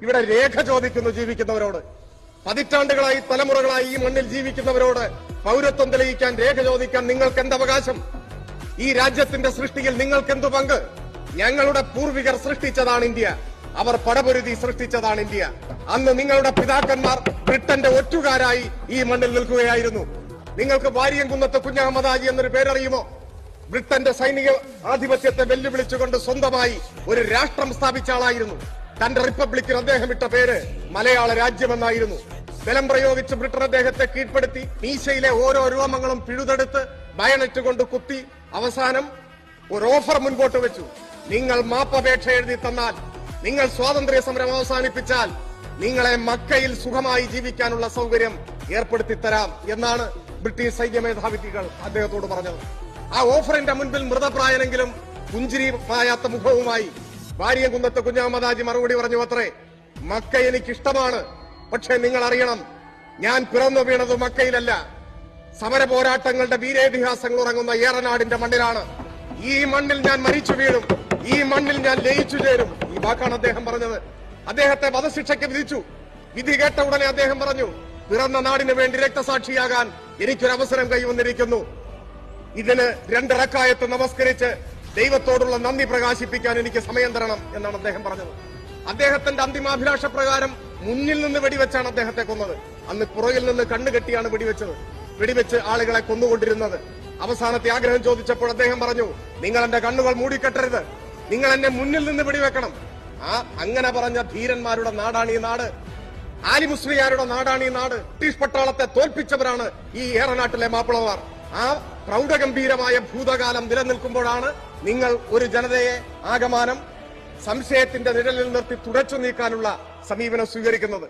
ഇവിടെ രേഖ ചോദിക്കുന്നു ജീവിക്കുന്നവരോട്. പതിറ്റാണ്ടുകളായി തലമുറകളായി ഈ മണ്ണിൽ ജീവിക്കുന്നവരോട് പൗരത്വം തെളിയിക്കാൻ രേഖ ചോദിക്കാൻ നിങ്ങൾക്ക് എന്ത് അവകാശം? ഈ രാജ്യത്തിന്റെ സൃഷ്ടിയിൽ നിങ്ങൾക്ക് എന്തു പങ്ക്? ഞങ്ങളുടെ പൂർവികർ സൃഷ്ടിച്ചതാണ് ഇന്ത്യ. അവർ പടപൊരുതി സൃഷ്ടിച്ചതാണ് ഇന്ത്യ. അന്ന് നിങ്ങളുടെ പിതാക്കന്മാർ ബ്രിട്ടന്റെ ഒറ്റുകാരായി ഈ മണ്ണിൽ നിൽക്കുകയായിരുന്നു. നിങ്ങൾക്ക് വാരിയംകുന്നത്ത് കുഞ്ഞഹമ്മദ് ഹാജി എന്നൊരു പേരറിയുമോ? ബ്രിട്ടന്റെ സൈനിക ആധിപത്യത്തെ വെല്ലുവിളിച്ചുകൊണ്ട് സ്വന്തമായി ഒരു രാഷ്ട്രം സ്ഥാപിച്ച ആളായിരുന്നു. തന്റെ റിപ്പബ്ലിക്കിന് അദ്ദേഹം ഇട്ട പേര് മലയാള രാജ്യമെന്നായിരുന്നു. ബലം പ്രയോഗിച്ച് ബ്രിട്ടൻ അദ്ദേഹത്തെ കീഴ്പ്പെടുത്തി മീശയിലെ ഓരോ രോമങ്ങളും പിഴുതെടുത്ത് ബയണറ്റ് കൊണ്ട് കുത്തി അവസാനം ഒരു ഓഫർ മുൻപോട്ട് വെച്ചു. നിങ്ങൾ മാപ്പപേക്ഷ എഴുതി തന്നാൽ, നിങ്ങൾ സ്വാതന്ത്ര്യ സമരം അവസാനിപ്പിച്ചാൽ നിങ്ങളെ മക്കയിൽ സുഖമായി ജീവിക്കാനുള്ള സൗകര്യം ഏർപ്പെടുത്തി തരാം എന്നാണ് ബ്രിട്ടീഷ് സൈന്യ മേധാവികൾ അദ്ദേഹത്തോട് പറഞ്ഞത്. ആ ഓഫറിന്റെ മുൻപിൽ മൃതപ്രായനെങ്കിലും പുഞ്ചിരി പായാത്ത മുഖവുമായി വാരിയംകുന്നത്ത് കുഞ്ഞഹമ്മദ് ഹാജി മറുപടി പറഞ്ഞു അത്രേ, മക്ക എനിക്കിഷ്ടമാണ്, പക്ഷെ നിങ്ങൾ അറിയണം, ഞാൻ പിറന്നു വീണത് മക്കയിലല്ല, സമര പോരാട്ടങ്ങളുടെ വീരേതിഹാസങ്ങൾ ഉറങ്ങുന്ന ഏറനാടിന്റെ മണ്ണിലാണ്. ഈ മണ്ണിൽ ഞാൻ മരിച്ചു വീഴും, ഈ മണ്ണിൽ ഞാൻ ലയിച്ചു ചേരും. ഈ വാക്കാണ് അദ്ദേഹം പറഞ്ഞത്. അദ്ദേഹത്തെ വധശിക്ഷയ്ക്ക് വിധിച്ചു. വിധി കേട്ട ഉടനെ അദ്ദേഹം പറഞ്ഞു, പിറന്ന നാടിന് വേണ്ടി രക്തസാക്ഷിയാകാൻ എനിക്കൊരവസരം കൈവന്നിരിക്കുന്നു. ഇതിന് രണ്ടിറക്കായത്ത് നമസ്കരിച്ച് ദൈവത്തോടുള്ള നന്ദി പ്രകാശിപ്പിക്കാൻ എനിക്ക് സമയം തരണം എന്നാണ് അദ്ദേഹം പറഞ്ഞത്. അദ്ദേഹത്തിന്റെ അന്തിമാഭിലാഷ പ്രകാരം മുന്നിൽ നിന്ന് വെടിവെച്ചാണ് അദ്ദേഹത്തെ കൊന്നത്. അന്ന് പുറകിൽ നിന്ന് കണ്ണുകെട്ടിയാണ് വെടിവെച്ച് ആളുകളെ കൊന്നുകൊണ്ടിരുന്നത്. അവസാനത്തെ ആഗ്രഹം ചോദിച്ചപ്പോൾ അദ്ദേഹം പറഞ്ഞു, നിങ്ങൾ എന്റെ കണ്ണുകൾ മൂടിക്കെട്ടരുത്, നിങ്ങൾ എന്നെ മുന്നിൽ നിന്ന് വെടിവെക്കണം. അങ്ങനെ പറഞ്ഞ ധീരന്മാരുടെ നാടാണ് ഈ നാട്. ആലിമുസ്ലിയാരുടെ നാടാണ് ഈ നാട്. ബ്രിട്ടീഷ് പട്ടാളത്തെ തോൽപ്പിച്ചവരാണ് ഈ ഏറനാട്ടിലെ മാപ്പിളമാർ. ആ പ്രൗഢഗംഭീരമായ ഭൂതകാലം നിലനിൽക്കുമ്പോഴാണ് നിങ്ങൾ ഒരു ജനതയെ ആകമാനം സംശയത്തിന്റെ നിഴലിൽ നിർത്തി തുടച്ചു നീക്കാനുള്ള സമീപനം സ്വീകരിക്കുന്നത്.